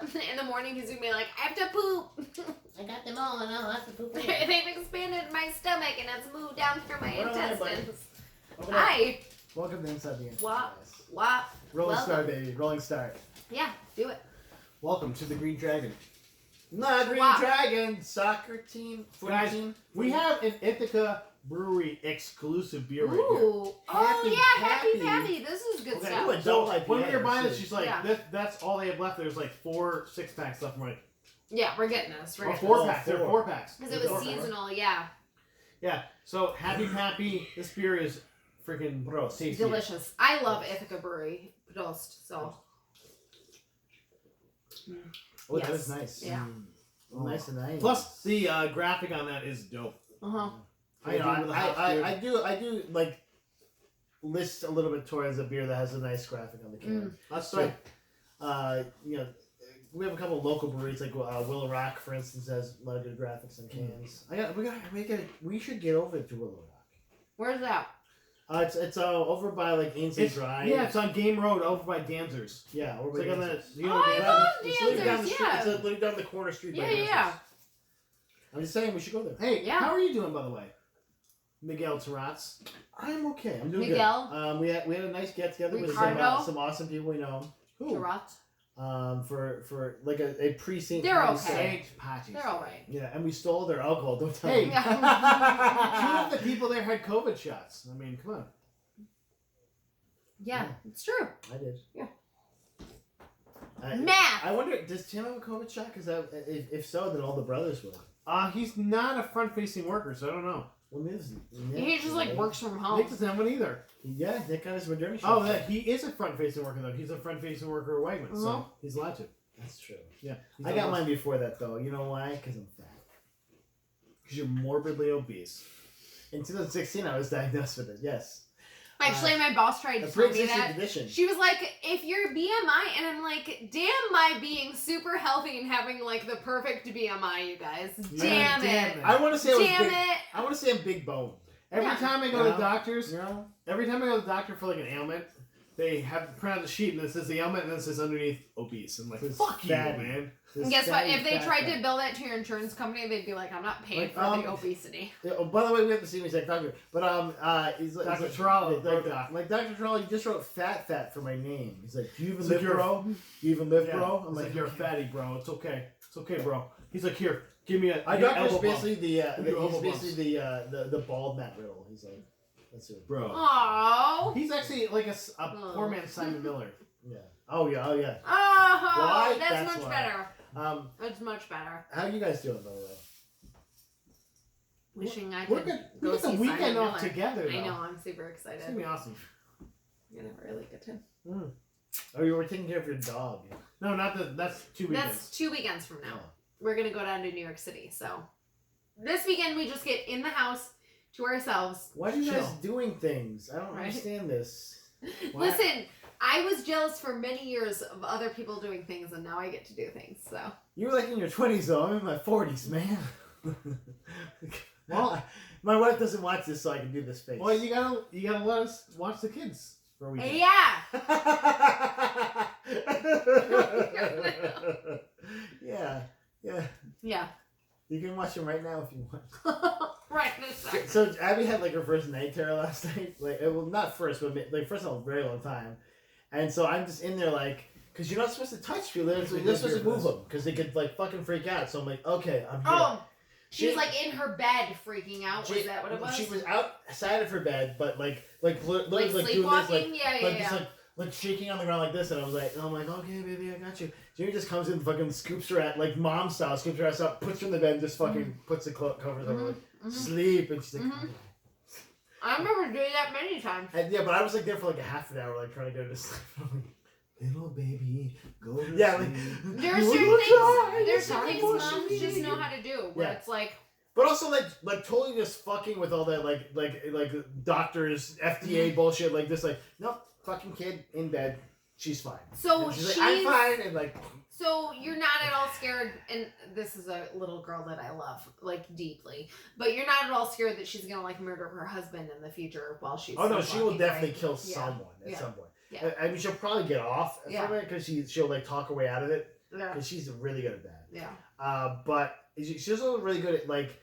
in the morning he's gonna be like, I have to poop. I got them all and I'll have to poop. They've expanded my stomach and it's moved down through my intestines. Hi. Hi. Welcome to Inside the Internet. What? Rolling start, baby. Rolling start. Yeah, do it. Welcome to the Green Dragon. Not Green Dragon, soccer team, footy team. We have an Ithaca Brewery exclusive beer right here. Ooh. Happy Pappy. This is good stuff. So when we were buying this, she's like, that's all they have left. There's like 4 6-packs left. I'm like, yeah, we're getting this. Or 4-packs. They're 4-packs. Because it was seasonal, yeah. Yeah. So Happy. This beer is freaking tasty. Delicious. I love Ithaca Brewery. Prost. So. Oh, that is nice. Yeah. Nice and nice. Plus, the graphic on that is dope. I do like list a little bit towards a beer that has a nice graphic on the can. That's right. We have a couple of local breweries like Willow Rock, for instance, has a lot of good graphics on cans. We should get over to Willow Rock. Where's that? It's over by like Ainsley Drive. Yeah, it's on Game Road over by Danzers. Yeah, over by Danzers. I love Danzers, It's literally down the corner street. Yeah. I'm just saying we should go there. Hey, how are you doing, by the way? Miguel Terratz. I'm okay. I'm doing Miguel. good. We had a nice get together with some awesome people we know. Who? Terratz. For like a pre-scene. They're okay. Parties. They're alright. Yeah, and we stole their alcohol. Don't tell me. Two of the people there had COVID shots. I mean, come on. Yeah, it's true. I did. Yeah. Math. I wonder, does Tim have a COVID shot? Because if so, then all the brothers will. He's not a front-facing worker, so I don't know. Well, he just works from home. Nick doesn't have one either. Yeah, Nick got his Moderna shot. Oh, he is a front-facing worker though. He's a front-facing worker at Wegmans, so he's allowed to. That's true. Yeah, I got mine before that though. You know why? Because I'm fat. Because you're morbidly obese. In 2016, I was diagnosed with it. Yes. Actually, my boss tried to tell me that. Condition. She was like, if your BMI, and I'm like, damn my being super healthy and having like the perfect BMI, you guys. Damn it. I want to say I want to say I'm big bone. Every time I go to the doctors, every time I go to the doctor for like an ailment, they have print out the sheet and it says the ailment and then it says underneath obese. I'm like, fuck you, man. And guess what? If they tried to bill that to your insurance company, they'd be like, I'm not paying for the obesity. Yeah, by the way, we have to see me exact doctor. But he's like Dr. Terrell, like Dr. Terrell, you just wrote fat for my name. He's like, do you even live, bro? You even live, bro? I'm like, you're a fatty, bro. It's okay. It's okay, bro. He's like, here, give me a. Our doctor's basically the bald Matt Riddle. He's like, that's it, bro. Aww. He's actually like a poor man's Simon Miller. Yeah. Oh yeah. Oh, why? That's much better. It's much better. How are you guys doing, by the way? Wishing I could go see the weekend off together. I know. I'm super excited. It's gonna be awesome. We're gonna have a really good time. Oh, you were taking care of your dog. No, that's 2 weekends. That's 2 weekends from now. We're gonna go down to New York City. So this weekend we just get in the house to ourselves. Why are you guys doing things? I don't understand this. Listen, I was jealous for many years of other people doing things, and now I get to do things. So you were like in your 20s, though. I'm in my 40s, man. Well, my wife doesn't watch this, so I can do this face. Well, you gotta let us watch the kids for a weekend. Yeah. Yeah. You can watch them right now if you want. Right in a second. So Abby had like her first night terror last night. Like, well, not first, but like first in a very long time. And so I'm just in there like, because you're not supposed to touch people. You're supposed to move them because they could like fucking freak out. So I'm like, okay, I'm here. Oh, she was like in her bed freaking out. Was that what it was? She was outside of her bed, but like literally like doing this, like, like shaking on the ground like this, and I was like, okay, baby, I got you. Jimmy just comes in, fucking scoops her at like mom style, scoops her ass up, puts her in the bed, and just fucking puts the covers over, like sleep, and she's like. I remember doing that many times. And, yeah, but I was like there for like a half an hour, like trying to go to sleep. Little baby, go to sleep. Like there's certain things moms just know how to do. Where it's like. But also like totally just fucking with all that like doctors FDA bullshit like this, like nope, fucking kid in bed, she's fine. So she's like, I'm fine, and like. So you're not at all scared, and this is a little girl that I love like deeply, but you're not at all scared that she's gonna like murder her husband in the future while she's. Oh no, she will definitely kill someone at some point. Yeah. I mean, she'll probably get off from it because she'll like talk her way out of it. Yeah. Because she's really good at that. Yeah. But she's also really good at like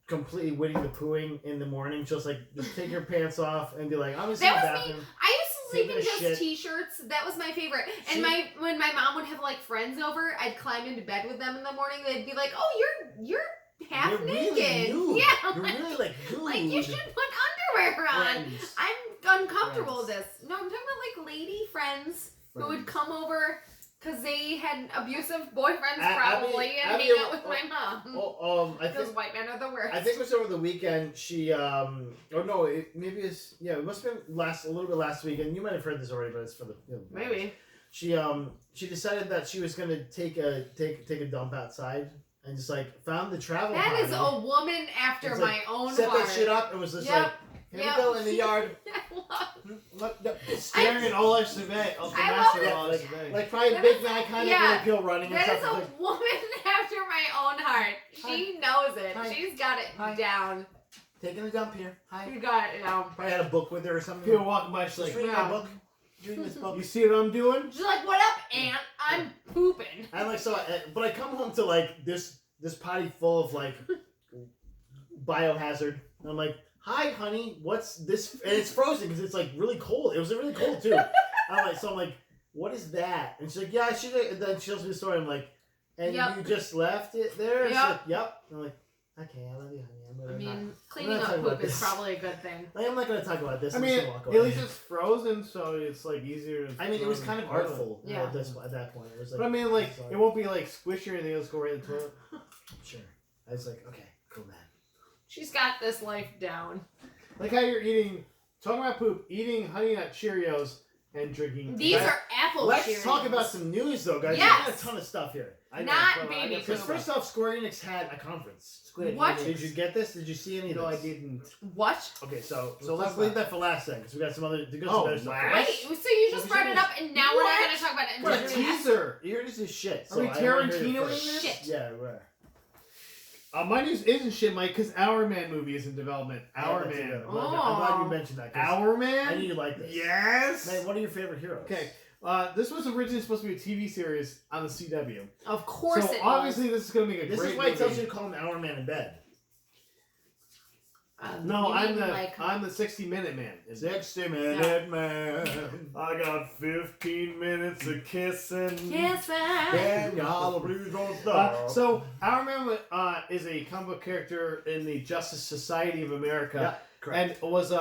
completely Winnie the Poohing in the morning. She'll just take your pants off and be like, I'm just in the bathroom. I used to sleep in just t-shirts. That was my favorite. And when my mom would have like friends over, I'd climb into bed with them in the morning. They'd be like, "Oh, you're half naked." Really nude. Yeah, you're really like nude. Like you should put underwear on. Friends. I'm uncomfortable with this. No, I'm talking about like lady friends who would come over because they had abusive boyfriends probably and hang out with my mom. Because white men are the worst. I think it was over the weekend. She it must have been a little bit last weekend. You might have heard this already, but it's for the maybe. She decided that she was gonna take a dump outside and just like found the travel. That is a woman after my own set heart. Set that shit up and was just like, here we go in the yard. Staring at all I survey. Like probably Big Mac kind of like people running and stuff. That is a woman after my own heart. She knows it. Hi. She's got it down. Taking a dump here. Hi. You got it down. Probably had a book with her or something. People walking by, she's like, reading my book. Reading this book. You see what I'm doing? She's like, "What up, Aunt? I'm pooping." I like but I come home to like this potty full of like biohazard. And I'm like, "Hi, honey, what's this?" And it's frozen because it's like really cold. It was really cold too. I'm like, "What is that?" And she's like, "Yeah, she." And then she tells me the story. I'm like, "And you just left it there?" And she's like, "Yep." And I'm like, "Okay, I love you, honey." Cleaning up poop is probably a good thing. I'm not going to talk about this. I mean, at least it's frozen, so it's like easier. It was kind of artful. Yeah. At that point, it was like. But I mean, like, it won't be like squishy or anything. It'll just go right in the toilet. Sure. I was like, okay, cool, man. She's got this life down. Like how you're talking about poop, eating Honey Nut Cheerios and drinking. These are apple Cheerios. Let's talk about some news, though, guys. Yes. We got a ton of stuff here. Not baby poop. Because first off, Square Enix had a conference. What? Did you get this? Did you see any of this? No, I didn't. What? Okay, so let's leave that for last then, because we got some other. Stuff. Wait, so you just brought it up, and now we're not going to talk about it. What a teaser! Here it is, shit. Are we Tarantino-ing this? Shit. Yeah, we're. My news isn't shit, Mike, because Hourman movie is in development. Hourman. I'm glad you mentioned that. Hourman? I knew you liked this. Yes! Man, what are your favorite heroes? Okay. This was originally supposed to be a TV series on the CW. Of course it was. Obviously this is going to make a great movie. This is why it tells you to call him Hourman in bed. No, I'm the 60-minute man. 60-minute man. I got 15 minutes of kissing. And y'all blues don't stop. So Hourman is a comic book character in the Justice Society of America. Yeah, correct. And was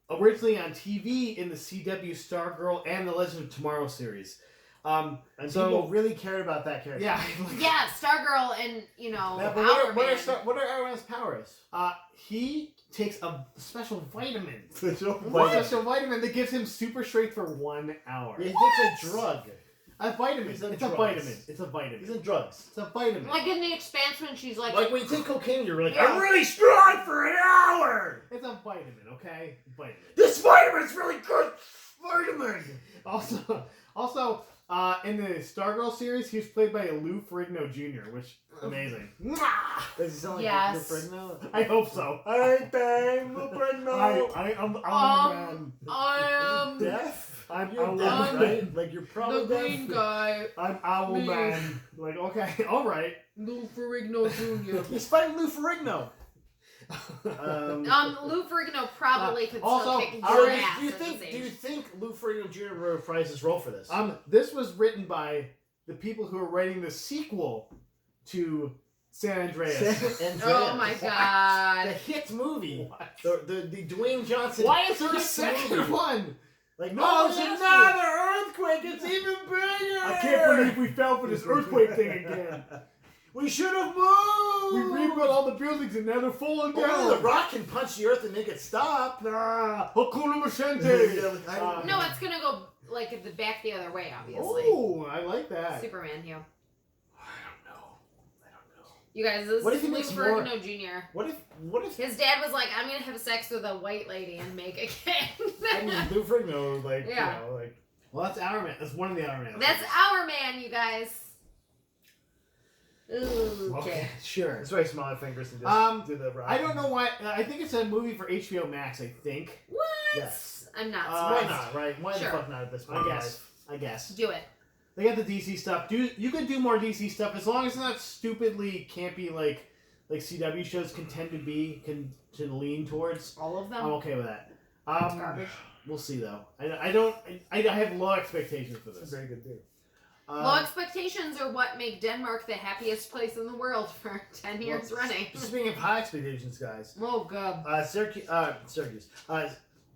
originally on TV in the CW Stargirl and the Legend of Tomorrow series. And people really cared about that character. Yeah. Yeah, Stargirl and, Hourman. What are Hourman's powers? He takes a special vitamin. Special vitamin that gives him super strength for 1 hour. He takes a drug. A vitamin. It's a vitamin. It's a vitamin. He's in drugs. It's a vitamin. Like in The Expanse when she's like... Like when you take cocaine, you're like, I'm really strong for an hour! It's a vitamin, okay? Vitamin. This vitamin's really good! Vitamin! Also, in the Stargirl series, he was played by Lou Ferrigno Jr., which amazing. Does he sound like Yes. Lou Ferrigno? I hope so. Hey, bang, Lou Ferrigno! I'm deaf? I'm deaf, right? Like you're probably the green deaf. guy. I'm Owlman. Like, okay, alright. Lou Ferrigno Jr. He's fighting Lou Ferrigno. Lou Ferrigno probably could also, still kick your ass. Do you think Lou Ferrigno Jr. reprised his role for this? This was written by the people who are writing the sequel to San Andreas. Oh my god. The hit movie. The Dwayne Johnson. Why is there a second one? Like, no, it's another earthquake. It's even bigger. I can't believe we fell for this earthquake thing again. We should have moved. We rebuilt all the buildings and now they're falling down. Only the Rock can punch the earth and make it stop. Hakuna Machete. No, it's gonna go like back the other way, obviously. Oh, I like that. Superman, Hugh. I don't know. You guys, this what if is he Lou makes Ferrigno Jr. What if His dad was like, I'm gonna have sex with a white lady and make a kid. I mean, Lou Ferrigno, Well, that's Hourman. That's one of the Hourman. That's our man, you guys. Ooh, okay, sure. It's very small fingers to just do the Rock. I don't know why. I think it's a movie for HBO Max. I think. What? Yes. I'm not Why surprised. not? Right? Why the fuck not at this point? I guess. Do it. They got the DC stuff. You could do more DC stuff as long as it's not stupidly campy like CW shows can tend to be, can lean towards. All of them? I'm okay with that. Garbage. We'll see though. I have low expectations for this. Very good, dude. Low expectations are what make Denmark the happiest place in the world for 10 years running. Speaking of high expectations, guys. Oh, God. Syracuse.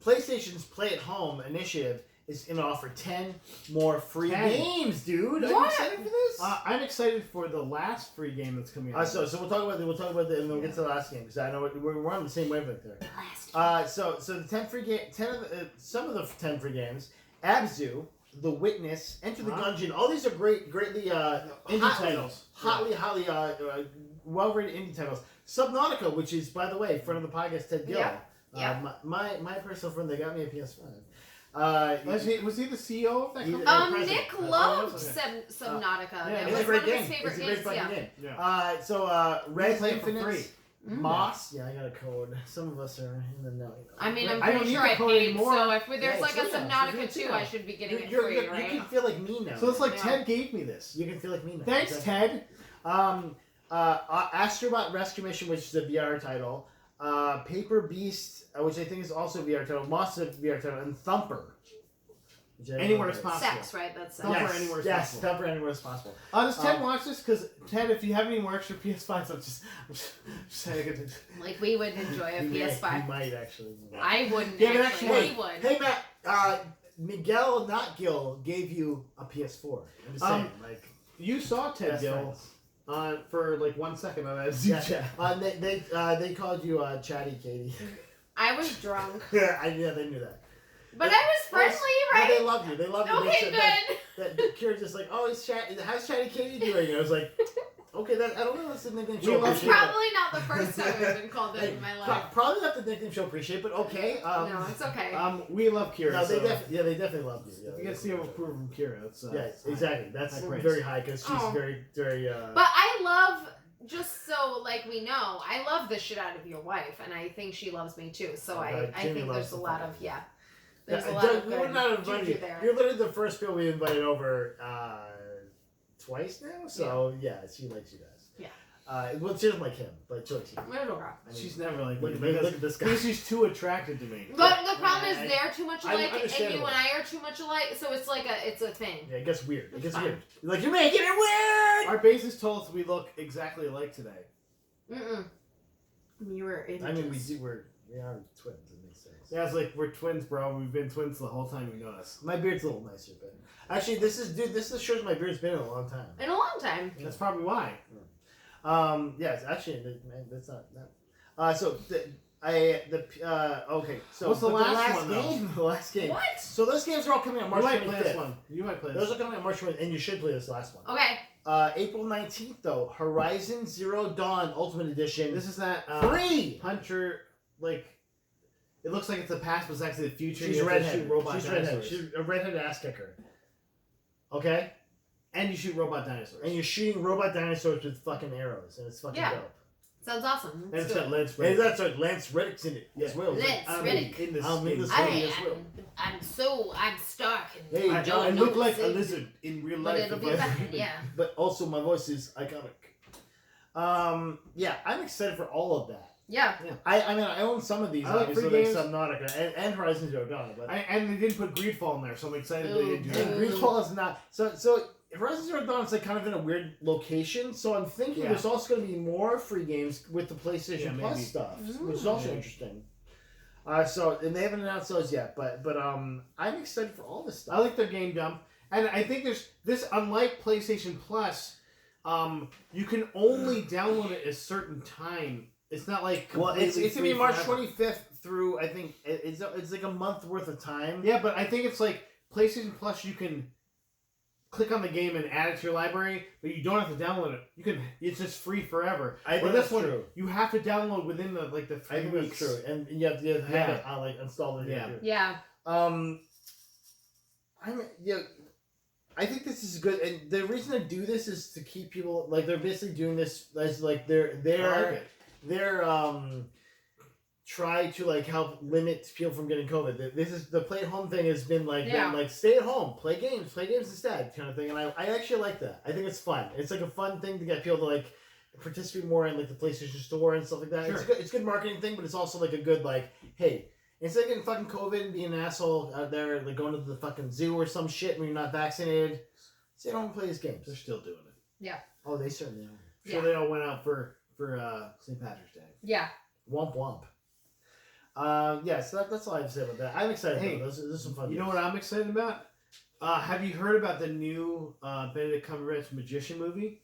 PlayStation's Play at Home initiative is going to offer 10 more free games, dude. Are you excited for this? I'm excited for the last free game that's coming out. So we'll talk about it, and then we'll get to the last game because I know we're on the same wavelength there. So the 10 free game, some of the 10 free games, Abzu, The Witness, Enter the Gungeon. All these are greatly indie titles, highly well-rated indie titles. Subnautica, which is, by the way, friend of the podcast, Ted Gill. Yeah. My personal friend, they got me a PS5. Was he the CEO of that company? Nick loved Subnautica. It was a great one game. of his favorite It's a games. great fucking game. Yeah. So Red play it for Infinite, free. Moss. Yeah, I got a code. Some of us are in the know. I mean, I'm I don't pretty need sure the I code paid, anymore. so if there's like a it's free now. Subnautica It's free 2, now. I should be getting it You free, right? can feel like me now. So it's like Yeah. Ted gave me this. You can feel like me now. Thanks, Ted. Astrobot Rescue Mission, which is a VR title. Paper Beast, which I think is also a VR title. Moss is a VR title, and Thumper. Anywhere as possible. Sex, right? That's sex. Thumper anywhere as possible. Thumper anywhere as possible. Does Ted watch this? Because Ted, if you have any more extra PS5s, I'm just saying. Like, we would enjoy a PS5. He might actually. I wouldn't Yeah, but actually. He would. Hey, Matt. Miguel, not Gil, gave you a PS4. I'm just saying, You saw Ted best Gill for like 1 second on that Zoom chat. They called you Chatty Katie. I was drunk. Yeah, they knew that. But I was friendly, right? No, they love you. They love you. Okay, good. That Kira's just like, oh, how's Chatty Katie doing? And I was like, okay, I don't know. That's the nickname she'll It's appreciate. probably not the first time I've been called that in my life. Probably not the nickname she'll appreciate, but okay. No, it's okay. We love Kira. No, they definitely love you. Yeah, you get to see approval from Kira. Exactly. That's very high because she's very. But I love. Just so, we know, I love the shit out of your wife, and I think she loves me too. So I think there's a lot of there's a lot of good juju there. You're literally the first girl we invited over twice now. So she likes you guys. Yeah. Well, she doesn't like him, but she likes you. She's never like look at this guy. Because she's too attracted to me. But the problem is they're too much alike, and you and I are too much alike. So it's it's a thing. Yeah, it gets weird. Weird. You're like, you're making it weird. Our basis told us we look exactly alike today. You were images. I mean, we are twins. It makes sense. Yeah, it's like we're twins, bro. We've been twins the whole time you know us. My beard's a little nicer, but actually, this is shows my beard's been in a long time. In a long time. That's probably why. Yes, actually, that's not that. Okay. So what's the last one, game? The last game. What? So those games are all coming out March 25th. You might play this. Those are coming out March 25th, and you should play this last one. Okay. April 19th, though, Horizon Zero Dawn Ultimate Edition. This is that free Hunter, it looks like it's the past, but it's actually the future. She's redheaded. She's redheaded. She's a redheaded ass kicker. Okay? And you shoot robot dinosaurs. And you're shooting robot dinosaurs with fucking arrows, and it's fucking dope. Sounds awesome. And it's got Lance Reddick. And that's right, Lance Reddick's in it as well. Lance Reddick. In this movie as well. I'm Stark. And Hey, John, I look like a lizard in real life. But it'll be back, yeah. But also my voice is iconic. I'm excited for all of that. Yeah. I mean, I own some of these, obviously, like Subnautica and Horizon Zero Dawn. But and they didn't put Greedfall in there, so I'm excited they didn't do that. And Greedfall is not... So Horizon Zero Dawn is kind of in a weird location, so I'm thinking there's also going to be more free games with the PlayStation Plus stuff, which is also interesting. And they haven't announced those yet, but I'm excited for all this stuff. I like their game dump, and I think there's this, unlike PlayStation Plus, you can only download it at a certain time. It's not like it's gonna be March 25th through, I think it's like a month worth of time. Yeah, but I think it's like PlayStation Plus. You can click on the game and add it to your library, but you don't have to download it. It's just free forever. I think that's true. You have to download within the 3 weeks. I think that's true, and you have to have it installed in here. Yeah. I think this is good, and the reason to do this is to keep people they're basically doing this as try to like help limit people from getting COVID. This is the play at home thing has been like stay at home, play games instead kind of thing, and I actually like that. I think it's fun. It's like a fun thing to get people to like participate more in like the PlayStation Store and stuff like that. Sure. It's a good marketing thing, but it's also like a good like, hey, instead of getting fucking COVID and being an asshole out there like going to the fucking zoo or some shit when you're not vaccinated, stay at home and play these games. They're still doing it. Yeah. Oh, they certainly are. Sure, they all went out for St. Patrick's Day. Yeah. Womp womp. So that's all I have to say about that. I'm excited. Hey, this is some fun. You know what I'm excited about? Have you heard about the new Benedict Cumberbatch magician movie?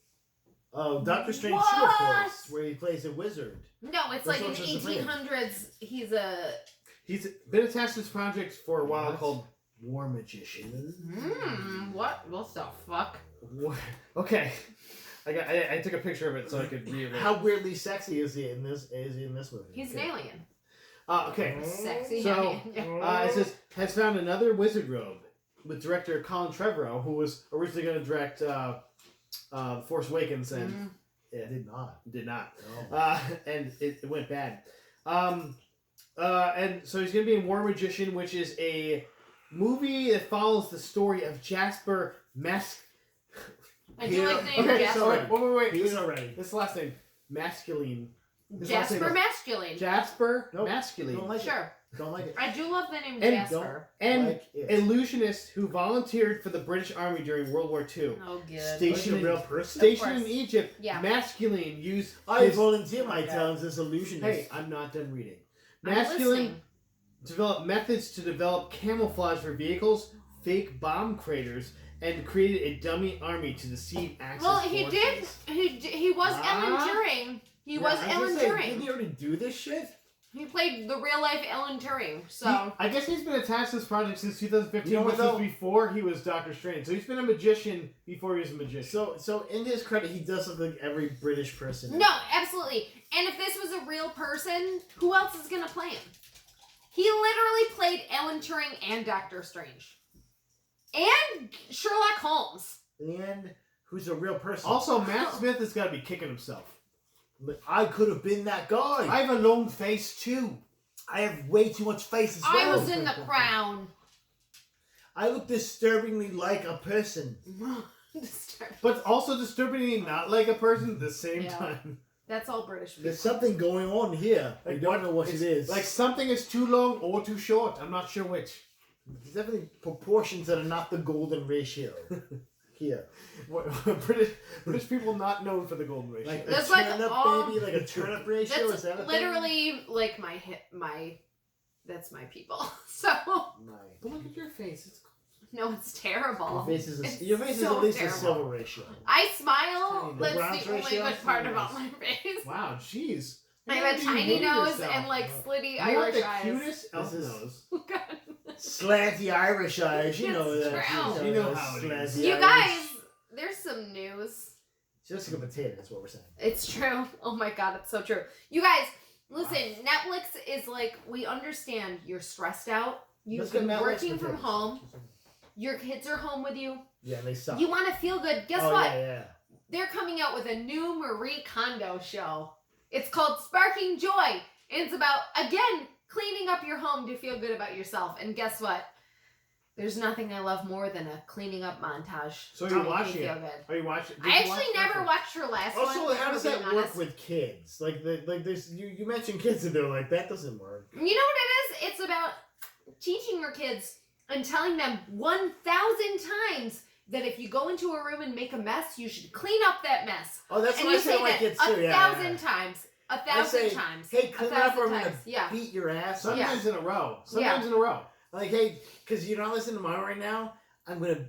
Oh, Doctor Strange 2, of course, where he plays a wizard. No, it's like in the 1800s. He's been attached to this project for a while called War Magician. What? What the fuck? Okay. I took a picture of it so I could read it. How weirdly sexy is he in this movie? He's an alien. Okay. Sexy. So it says has found another wizard robe with director Colin Trevorrow, who was originally going to direct The Force Awakens, and it did not. Oh. And it went bad. And so he's going to be in War Magician, which is a movie that follows the story of Jasper I do like the name Jasper. So wait. He's already. This is the last name. Masculine. Jasper Masculine. Jasper Masculine. Don't like Sure. It. Don't like it. I do love the name Jasper. And like illusionist who volunteered for the British Army during World War II. Oh, good. Stationed in Egypt. Yeah. Masculine used. I volunteer my talents as illusionist. Hey, I'm not done reading. Masculine developed methods to develop camouflage for vehicles, fake bomb craters, and created a dummy army to deceive Axis forces. He was Alan Turing. He was Alan Turing. Didn't he already do this shit? He played the real life Alan Turing. So I guess he's been attached to this project since 2015, which was before he was Doctor Strange. So he's been a magician before he was a magician. So in his credit, he does look like every British person. No, absolutely. And if this was a real person, who else is gonna play him? He literally played Alan Turing and Doctor Strange. And Sherlock Holmes. And who's a real person. Also, Matt Smith has got to be kicking himself. I could have been that guy. I have a long face too. I have way too much face as well. I was in The Crown. I look disturbingly like a person. But also disturbingly not like a person at the same time. That's all British people. There's something going on here. I don't know what it is. Like something is too long or too short. I'm not sure which. There's definitely proportions that are not the golden ratio. Here. British people not known for the golden ratio. Like a turnip, baby, like a turnip ratio. That's is that a literally thing? Like my that's my people. So But look at your face. It's no, it's terrible. Your face is at least terrible. a silver ratio. I smile. The That's the only good part about my face. Wow, jeez. I have a tiny nose and like slitty Irish eyes. You have the cutest elf nose. Slanty Irish eyes, you know that. True. You know how it is. You guys, there's some news. Just like a potato, that's what we're saying. It's true. Oh my god, it's so true. You guys, listen, Netflix is like, we understand you're stressed out. You've been working from home. Your kids are home with you. Yeah, they suck. You want to feel good. Guess what? Yeah. They're coming out with a new Marie Kondo show. It's called Sparking Joy. And it's about, again, cleaning up your home to feel good about yourself. And guess what? There's nothing I love more than a cleaning up montage. So you're watching it? Are you watching? I actually never watched her last one. Also, how does that work with kids? Like this, you mentioned kids and they're like, that doesn't work. You know what it is? It's about teaching your kids and telling them 1,000 times that if you go into a room and make a mess, you should clean up that mess. Oh, that's what I say to my kids too. 1,000 times. 1,000 times. Hey, clean up or I'm going to beat your ass. Sometimes in a row. Sometimes in a row. Like, hey, because you're not listening to mine right now, I'm going to...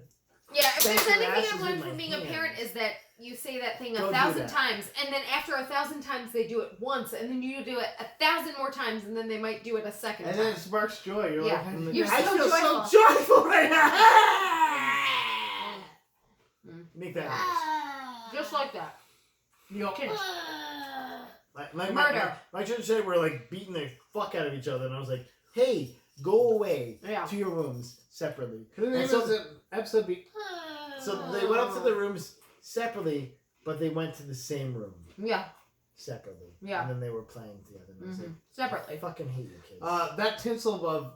Yeah, if there's anything I've learned from being a parent is that you say that thing 1,000 times, and then after 1,000 times they do it once, and then you do it 1,000 more times, and then they might do it a second time. And then it sparks joy. You're like, you're so I feel joyful. so joyful right now. Make that noise. Just like that. Like murder. My children said we're like beating the fuck out of each other, and I was like, hey, go away to your rooms separately. And so the episode be... So they went up to the rooms separately, but they went to the same room. Yeah. separately. Yeah. And then they were playing together. And I was like, separately. I fucking hate you kids. That tinsel above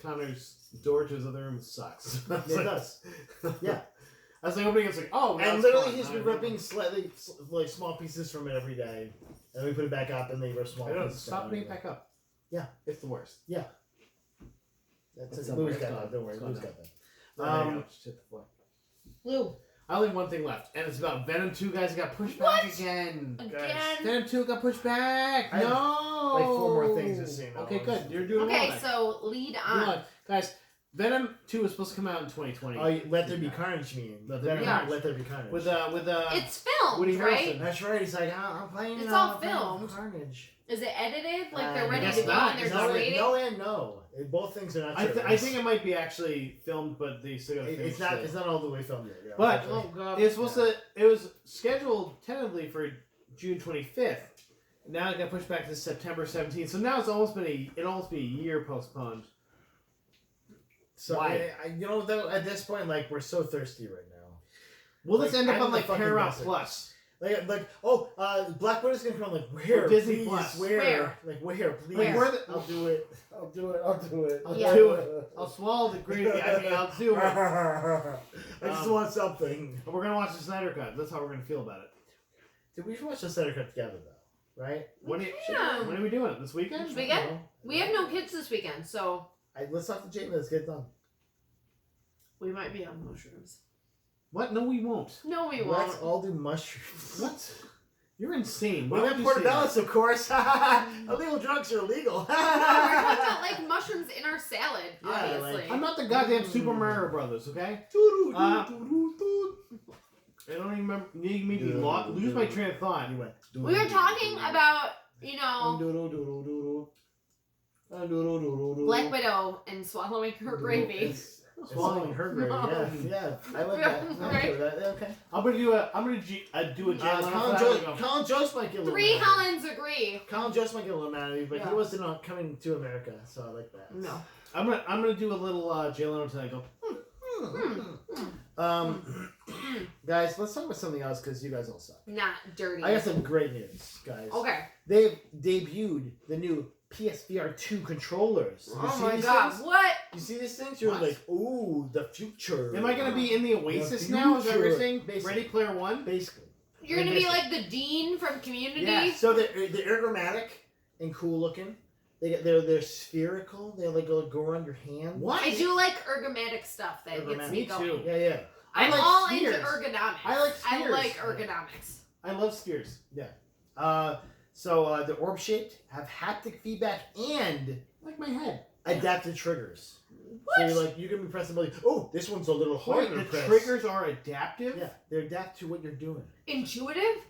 Connor's door to his other room sucks. It does. Yeah. I was like opening, it's like, oh, and literally he's been ripping slightly like small pieces from it every day, and we put it back up, and they rip small pieces. Stop putting it back up. Yeah, it's the worst. Yeah, that's it. Lou's got that. Don't worry, Lou's got that. Lou. I only have one thing left, and it's about Venom 2, guys. It got pushed back again. Guys. Venom 2 got pushed back. I have, no. like 4 more things to say now. Okay, good. You're doing well. Okay, so lead on. Guys, Venom 2 is supposed to come out in 2020. Oh, Let There Be Carnage, Let There Be Carnage. With it's filmed, Woody right? Harrelson. That's right. He's like, I'm playing. It's all filmed. Carnage. Is it edited? Like they're ready guess to go not. and they're No just waiting? No and no. Both things are not true. I think it might be actually filmed, but they still got to finish it. It's not all the way filmed yet. Yeah, but oh god, it's supposed to. It was scheduled tentatively for June 25th. Now it got pushed back to September 17th. So now it's almost been a year postponed. So why? Though at this point, like we're so thirsty right now. Will this end up on like fucking Paramount desert. Plus? Black Widow's gonna come. Like where? Or Disney please, Plus. Where? Like where? Please. Like, where I'll do it. I'll do it. I'll do it. I'll do it. I'll swallow the gravy. I mean, I'll do it. I just want something. We're gonna watch the Snyder Cut. That's how we're gonna feel about it. Dude, we should watch the Snyder Cut together, though, right? When are we doing it? This weekend? This weekend? We have no kids this weekend, so let's talk to Jamie. Let's get it done. we might be on mushrooms. What? No, we won't. No, we won't. Let's all do mushrooms. What? You're insane. Well, then Portobello's, of course. Illegal drugs are illegal. No, we're talking about like mushrooms in our salad, obviously. like- I'm not the goddamn Super Mario Brothers, okay? I don't even remember. You made me lose my train of thought. Anyway, We were talking about, Black Widow and swallowing her gravy. Swallowing her gravy. Yeah. I like that. Okay. I'm gonna do a Colin Jost might get a little 3 mad. Helens agree. Colin Jost might get a little mad at me, but he wasn't coming to America, so I like that. No. I'm gonna do a little Jay Leno tonight. Guys, let's talk about something else because you guys all suck. Not dirty. I got some great news, guys. Okay. They've debuted the new Psvr2 controllers. Oh my god, things? what? You see these things? You're like, ooh, the future. Am I gonna be in the Oasis now? Is that what you're saying? Ready Player One? Basically. You're gonna be like the dean from Community? Yeah, so they're ergonomic and cool looking. They're spherical. They go around your hand. What? I do like ergomatic stuff that gets me going. too. Yeah. I'm like all spheres. into ergonomics. I like spheres. Ergonomics. I love spheres. Yeah. So the orb shaped have haptic feedback and Like my head. adaptive triggers. What? So you can be pressing like, oh, this one's a little harder to The press. triggers are adaptive? Yeah, they adapt to what you're doing. Intuitive?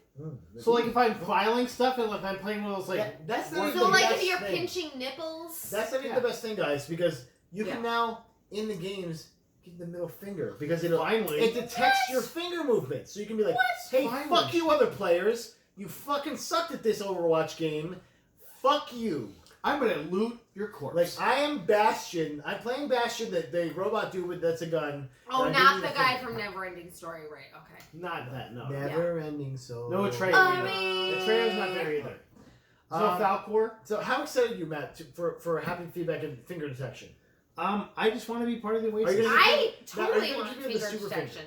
So like if I'm filing stuff and if I'm playing one of those that's not even So the like best if you're thing. pinching nipples? That's not even the best thing, guys, because you can now in the games give the middle finger because it detects your finger movement. So you can be like, hey, fuck you other players. You fucking sucked at this Overwatch game. Fuck you. I'm gonna loot your corpse. Like, I am Bastion. I'm playing Bastion, the robot dude that's a gun. Oh, not the guy from Neverending Story, right? Okay. Not that, no. Never ending soul. No Atreyu. Atreyo's not there either. No Falcor. So how excited are you, Matt, for having feedback and finger detection? I just want to be part of the Oasis. I totally gonna want give you the finger super detection.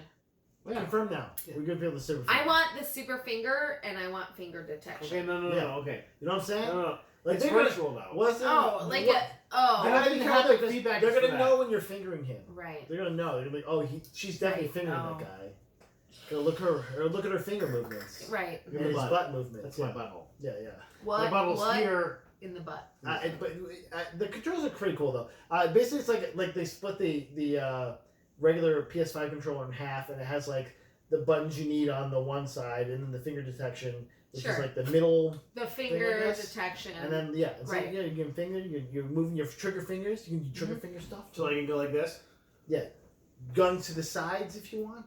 Yeah. Confirm now. Yeah. We're gonna feel the super finger. I want the super finger and I want finger detection. Okay, no, okay. You know what I'm saying? No. Like it's virtual though. What's like what? They're not even have the feedback. They're gonna know when you're fingering him. Right. They're gonna know. They're gonna be like, oh, she's definitely fingering that guy. Gonna look at her finger movements. Right. And his butt movements. That's my butthole. Yeah. What? My butthole's here. In the butt. But the controls are pretty cool though. Basically, it's like they split the regular PS5 controller in half, and it has like the buttons you need on the one side, and then the finger detection, which is like the middle. The finger detection. And then you can finger. You're moving your trigger fingers. You can do trigger finger stuff. So I can go like this. Yeah, guns to the sides if you want.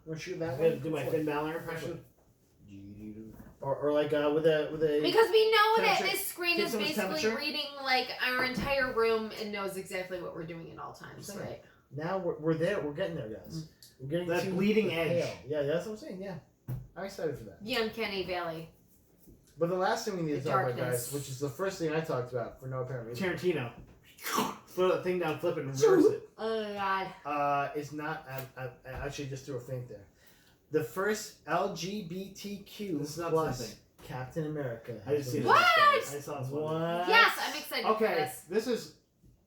Want to shoot that way? Do my Finn Balor impression. Or like with a because we know that this screen is basically reading like our entire room and knows exactly what we're doing at all times, right? Now we're there. We're getting there, guys. We're getting that bleeding edge. Yeah, that's what I'm saying. Yeah, I'm excited for that. The uncanny valley. But the last thing we need to talk about, guys, which is the first thing I talked about for no apparent reason. Tarantino. Throw that thing down, flip it, and reverse it. Oh, God. It's not... I actually just threw a feint there. The first LGBTQ plus Captain America. I just seen it. What? I saw this one. What? Yes, I'm excited for this. This is...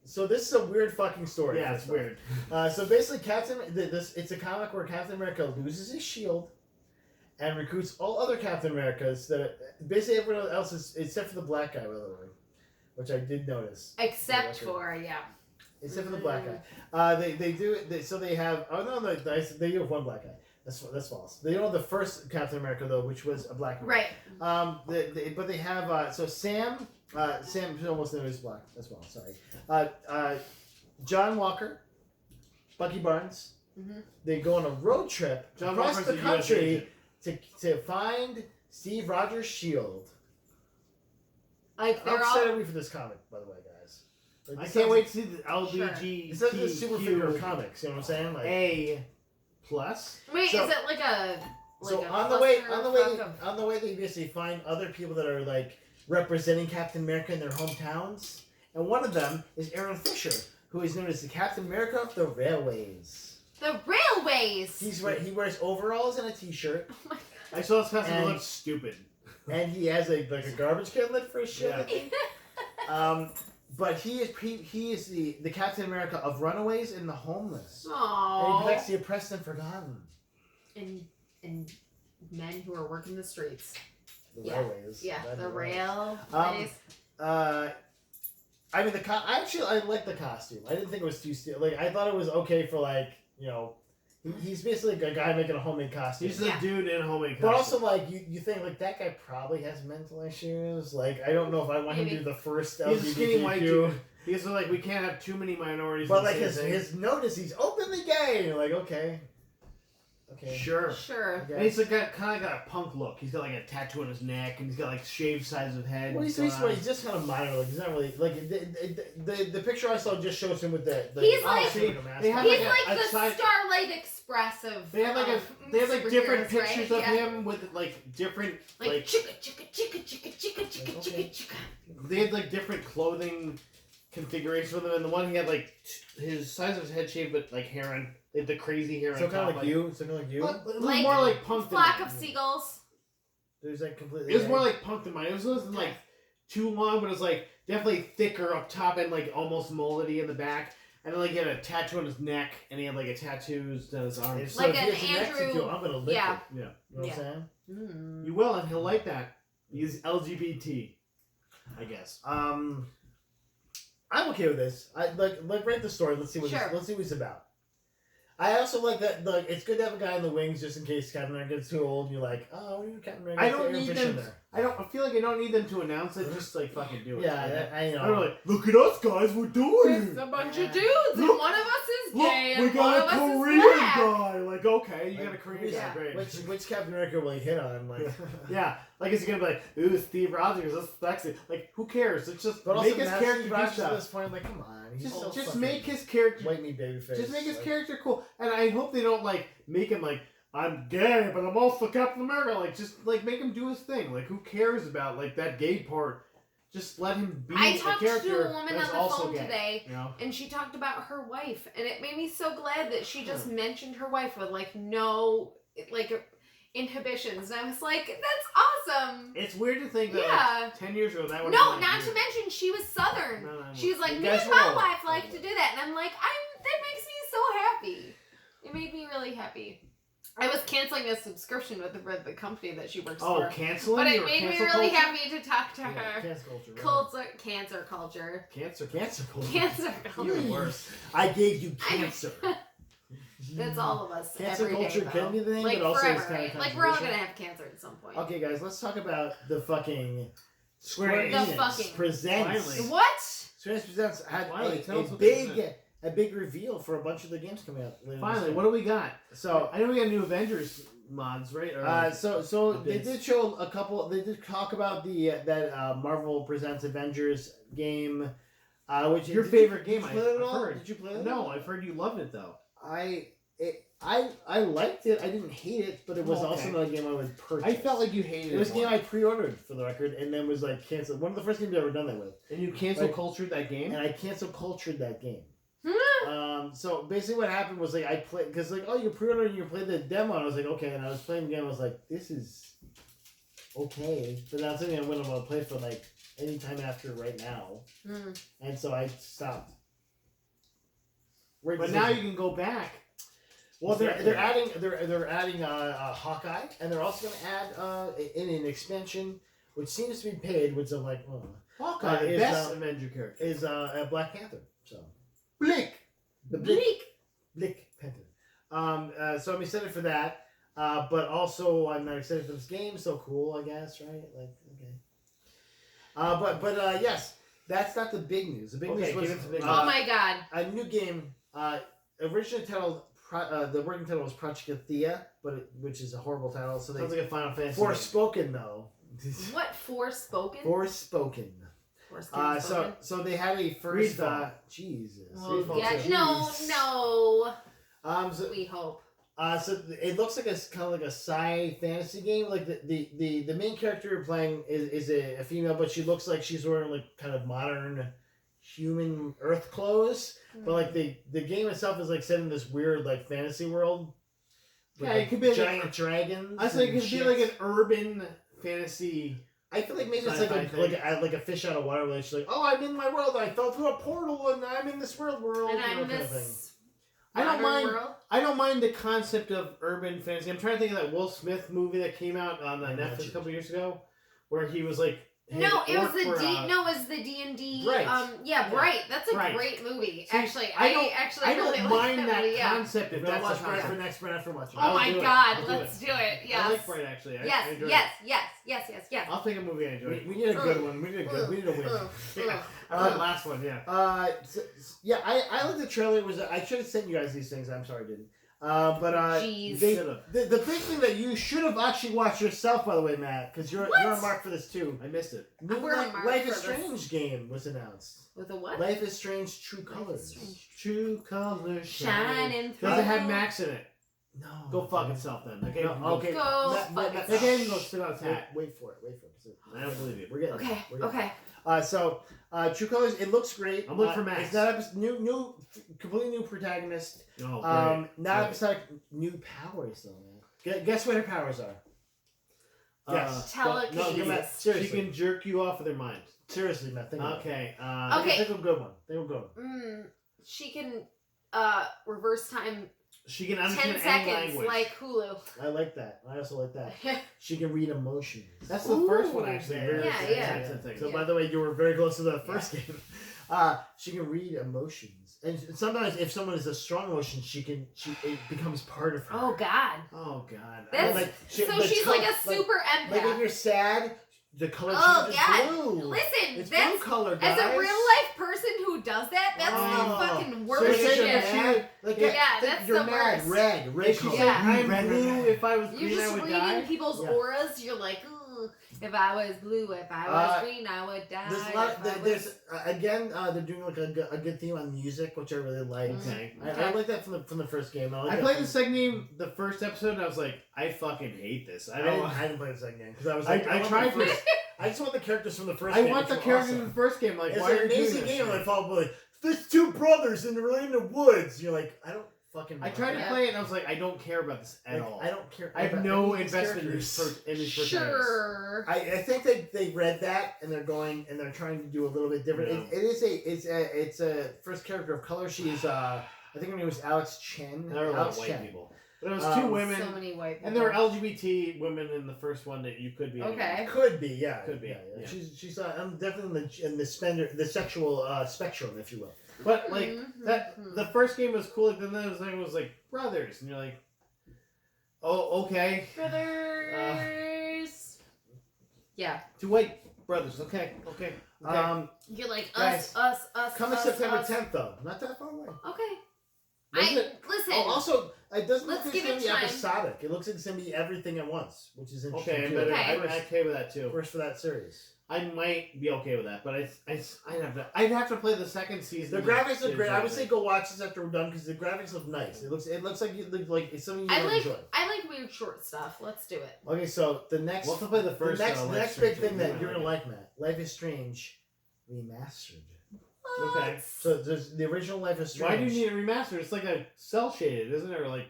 So this is a weird fucking story. Yeah, it's weird. So basically, it's a comic where Captain America loses his shield and recruits all other Captain Americas basically everyone else is except for the black guy, by the way, which I did notice. Except for Except for the black guy. They have they do have one black guy. That's false. They don't have the first Captain America though, which was a black guy. Right. But they have so Sam almost known as black as well. Sorry. John Walker, Bucky Barnes. Mm-hmm. They go on a road trip across the country to find Steve Rogers' shield. Like I'm excited for this comic, by the way, guys. I can't wait to see the LBGTQ This is the super figure of comics. You know what I'm saying? Like A plus. Wait, is it like a? On the way, they basically find other people that are like representing Captain America in their hometowns, and one of them is Aaron Fisher, who is known as the Captain America of the Railways. The Railways. He wears overalls and a t-shirt. Oh my God. I saw this costume. It looks stupid. And he has a garbage can lid for his shirt. Yeah. But he is the Captain America of runaways and the homeless. Aww. And he protects the oppressed and forgotten. And men who are working the streets. The railways. Yeah, the railways. I mean, I like the costume. I didn't think it was too like. I thought it was okay for like, you know, he's basically a guy making a homemade costume. He's a dude in a homemade costume. But also, like, you think like that guy probably has mental issues. Like, I don't know if I want him to do the first LGBTQ. He's a skinny white dude. He's like, we can't have too many minorities. But like his notice, he's openly gay. And you're like, okay. Sure. Okay. And he's like kind of got a punk look. He's got like a tattoo on his neck, and he's got like shaved sides of head. Well, he's just kind of minor. Like he's not really like the picture I saw just shows him with the he's like the Starlight Express of. They have like different pictures of him with like different like They had like different clothing configurations for them, and the one he had like his size of his head shaved, but like hair on. The crazy hair. So kind of like you. So kind of like you. Well, it was more like punk than flock of seagulls. There's like completely. It was more like punk than mine. It wasn't like too long, but it was like definitely thicker up top and like almost moldy in the back. And then like he had a tattoo on his neck, and he had like a tattoos on his arm. So like if an he has Andrew. tattoo, I'm gonna lick it. Yeah. You know what I'm saying? You will, and he'll like that. He's LGBT, I guess. I'm okay with this. I like write the story. Let's see what it's about. I also like that. Like, it's good to have a guy in the wings just in case Captain America gets too old. And you're like, oh, we need Captain America. I don't need them. I feel like I don't need them to announce it. Just like fucking do it. Yeah, I know. I'm like, look at us, guys. We're doing it. It's a bunch of dudes, and one of us is gay, we got a Korean guy. Like, okay, you got a Korean guy. Great. Which Captain America will he hit on? Like, yeah. Like, is he gonna be like, ooh, Steve Rogers, that's sexy? Like, who cares? It's just make his character do stuff. At this point, like, come on. Just make his character white meat baby face. Just make his character cool. And I hope they don't like make him like, I'm gay, but I'm also Captain America. Like, just like make him do his thing. Like, who cares about like that gay part? Just let him be a character. I talked to a woman on the phone today, you know? and she talked about her wife, and it made me so glad that she just mentioned her wife with like no inhibitions, and I was like, that's awesome. It's weird to think that like, 10 years ago that would not to mention she was Southern. She was like, me and my wife like to do that, and I'm like, that makes me so happy. It made me really happy. I was canceling a subscription with the company that she works for. Oh, canceling? But it made me really happy to talk to her. Cancer culture. Cancer culture. Cancer culture. Cancer culture. You're worse. I gave you cancer. That's all of us. Cancer every culture day, can be thing, like but also forever, it's kind of like we're all gonna have cancer at some point. Okay, guys, let's talk about the fucking Square Enix presents. Finally. What? Square Enix presents had a big reveal for a bunch of the games coming out. Finally, what do we got? So I know we got new Avengers mods, right? Or, so they did show a couple. They did talk about that Marvel Presents Avengers game, which your favorite game. Did you play it at all? Did you play it? No, I've heard you loved it though. I I liked it. I didn't hate it, but it was also not a game I would purchase. I felt like you hated it. It was a game I pre-ordered for the record, and then was like canceled. One of the first games I've ever done that with. And you cancel cultured that game? And I cancel cultured that game. So basically what happened was like I played because like you pre-ordered and you played the demo and I was like okay, and I was playing the game. I was like this is okay, but that's something I wouldn't want to play for like any time after right now. And so I stopped. But now you can go back. Well, they're adding Hawkeye, and they're also going to add in an expansion, which seems to be paid, which I'm like, Hawkeye, the best Avenger character, is Black Panther. So Blick Panther. So I'm excited for that, but also I'm not excited for this game. So cool, I guess, right? Like, okay. But yes, that's not the big news. The big news was oh my god, a new game. Originally titled. The working title was Project Thea, which is a horrible title. So sounds like a Final Fantasy. Forspoken though. What Forspoken? Forspoken. So they had a first. Jesus. Oh, yeah. No. We hope. So it looks like a kind of like a sci fantasy game. Like the main character you're playing is a female, but she looks like she's wearing like kind of modern human Earth clothes. But like the game itself is like set in this weird like fantasy world. Yeah, it could be giant dragons. I think it could be like an urban fantasy. I feel like maybe it's like a fish out of water where she's like, oh, I'm in my world. I fell through a portal and I'm in this world. And I'm this. I don't mind the concept of urban fantasy. I'm trying to think of that Will Smith movie that came out on Netflix a couple years ago, where he was like. No, it was the D&D. Bright. Bright. That's a great movie. See, actually, I really don't mind like that movie, concept. If that's watch a Bright concept. for next watching. Oh my god, let's do it. Yes. I like Bright actually. Yes. I'll pick a movie I enjoy. We need a good one. We need a win. The last one, yeah. I like the trailer. I should have sent you guys these things. I'm sorry I didn't. Jeez. The big thing that you should have actually watched yourself, by the way, Matt, because you're a mark for this too. I missed it. New Life is Strange game was announced. With a what? Life is Strange True Colors. True Colors shining through. Does it have Max in it? No. Go fuck itself then. The game okay. The game goes sit on its hat. Wait for it. I don't believe you. We're getting Okay. So True Colors, it looks great. I'm looking for Max. It's not new, completely new protagonist. Oh, great. Not episodic, new powers though, man. Guess what her powers are? Yes. Telekinesis. No, seriously. She can jerk you off of their mind. Seriously, Matt. Think okay. Think of a good one. She can reverse time. She can 10 understand seconds, any language. like Hulu. I like that. I also like that. She can read emotions. That's the first one, actually. Yeah. So, by the way, you were very close to the first game. She can read emotions, and sometimes if someone is a strong emotion, it becomes part of her. Oh God. She's like a super empath. Like if you're sad, the color changes blue. Listen, it's that's blue color, guys. As a real life person who does that, that's the fucking worst shit. That's you're the mad. worst. Red color. I'm blue. If I was green, You're I just would reading die. people's auras. You're like, ooh, if I was blue, if I was green, I would die. They're doing like a good theme on music, which I really like. Okay. I like that from the first game. I played the second game, the first episode, and I was like, I fucking hate this. I didn't play the second game because I was like, I just want the characters from the first game. I want the characters from the first game. Like, why are you doing this? It's an amazing game. I thought, like, there's two brothers and they're in the woods. You're like, I don't fucking. I tried to play it and I was like, I don't care about this at all. I don't care. I have no investment in these protagonists. Sure. I think they read that and they're going and they're trying to do a little bit different. No. It's a first character of color. She's I think her name was Alex Chen. There were a lot of white people. But it was two women. So many white people. And there were LGBT women in the first one that you could be. Okay. Could be, yeah. Could be. Yeah. She's I'm definitely in the sexual spectrum, if you will. But like the first game was cool. Then it was like brothers, and you're like, oh, okay. Brothers. Yeah. Two white brothers. Okay. You're like us. Coming September 10th, though. Not that far away. Okay. Listen. Oh, also, it doesn't look Let's like it's give going it to be time. episodic. It looks like it's going to be everything at once, which is interesting. Okay, too. but Okay. I'm okay with that too. First for that series. I might be okay with that, but I'd have to play the second season. The graphics look great. I would say go watch this after we're done because the graphics look nice. It looks like it's something you enjoy. I like weird short stuff. Let's do it. Okay, so the next we'll have to play the first. The next big thing that you're gonna like, Matt. Life is Strange remastered. What? Okay. So there's the original Life is Strange. Why do you need a remaster? It's like a cell shaded, isn't it? Or like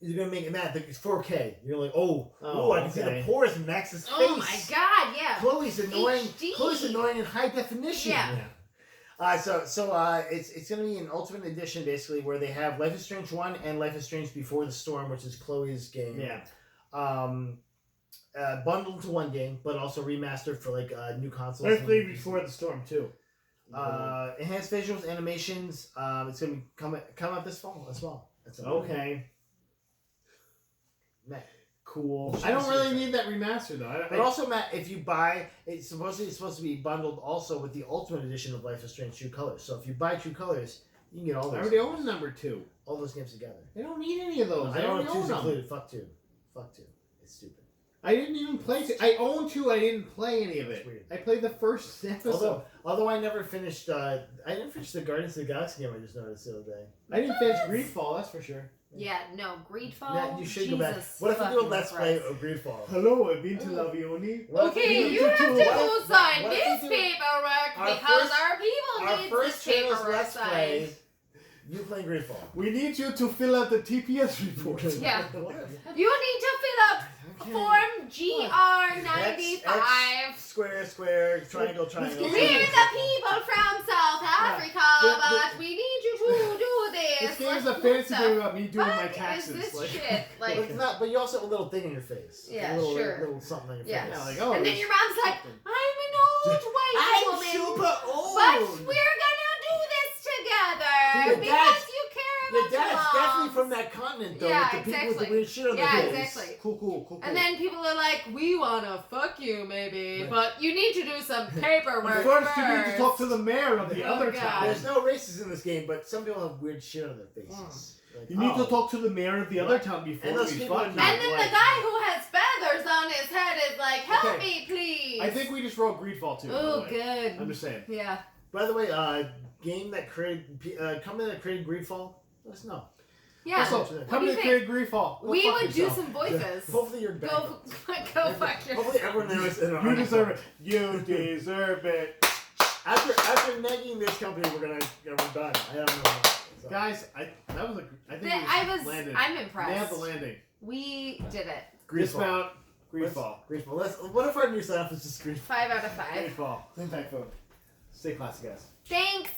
you're gonna make it Matt. It's 4K. You're like, I can see the okay. pores in Max's face. Oh my god, yeah. Chloe's annoying. HD. Chloe's annoying in high definition. Yeah. It's gonna be an Ultimate Edition basically where they have Life is Strange 1 and Life is Strange Before the Storm, which is Chloe's game. Yeah. Bundled into one game, but also remastered for like new consoles. Earthly Before the Storm too. Enhanced visuals, animations. It's gonna be come out this fall as well. Okay. Matt, cool. I don't really need that remaster though. But also, Matt, if you buy, it's supposed to be bundled also with the Ultimate Edition of Life is Strange True Colors. So if you buy True Colors, you can get all those. I already own number 2. All those games together. I don't need any of those. I don't already have own 2's them. included. Fuck 2. It's stupid. I didn't even play 2. I own 2. I didn't play any of it. Weird. I played the first episode. Although I never finished. I didn't finish the Guardians of the Galaxy game. I just noticed the other day. I didn't finish Greedfall. That's for sure. Yeah, no, Greedfall. Matt, you should go back. Jesus What if we do a fucking Let's Play Christ. of Greedfall? Hello, I've been to Lavioni. Okay, you have to go sign what if this we do paperwork our because first- our people Our need first this channel's paperwork Let's signed. Play. You playing Greedfall? We need you to fill out the TPS report. Yeah. You need to fill up Form GR95. Square, triangle. We're the people from South Africa, but we need you to do this. This game is a fantasy game about me doing my taxes. What is this like, shit? But it's not. But you also have a little thing in your face. Yeah, a little, sure. Little something on your Yeah. face. Yeah, like, oh, and then your mom's like, I'm an old white woman, super old. but we're gonna do this together Your because dad's- you care Your about dad's moms. definitely from that continent, though. Yeah, with the people with the exactly. weird shit on Yeah, their face. exactly. Cool. And then people are like, we wanna fuck you, maybe, Right. but you need to do some paperwork First, you need to talk to the mayor of the Oh, other God. town. There's no races in this game, but some people have weird shit on their faces. Like, You need oh. to talk to the mayor of the other town before And those we people fuck are you. not And then the guy who has feathers on his head is like, help Okay. me, please. I think we just wrote Greedfall 2. by the Oh, way. good. I'm just saying. Yeah. By the way, game that created, company that created Greedfall, let us know. Yeah. Also, What do come you to think? create Greedfall. Go We fuck would do yourself. some voices. Hopefully you're back. Go fuck yourself. Hopefully everyone there is in You deserve it. You deserve it. After negging this company, we're done. I don't know. So. Guys, I think landed. I'm impressed. Nailed the landing. We did it. Dismount. Greedfall. Greedfall. What if our new sign-off is just Greedfall? 5 out of 5. Greedfall. Think back, folks. Stay classy, guys. Thanks.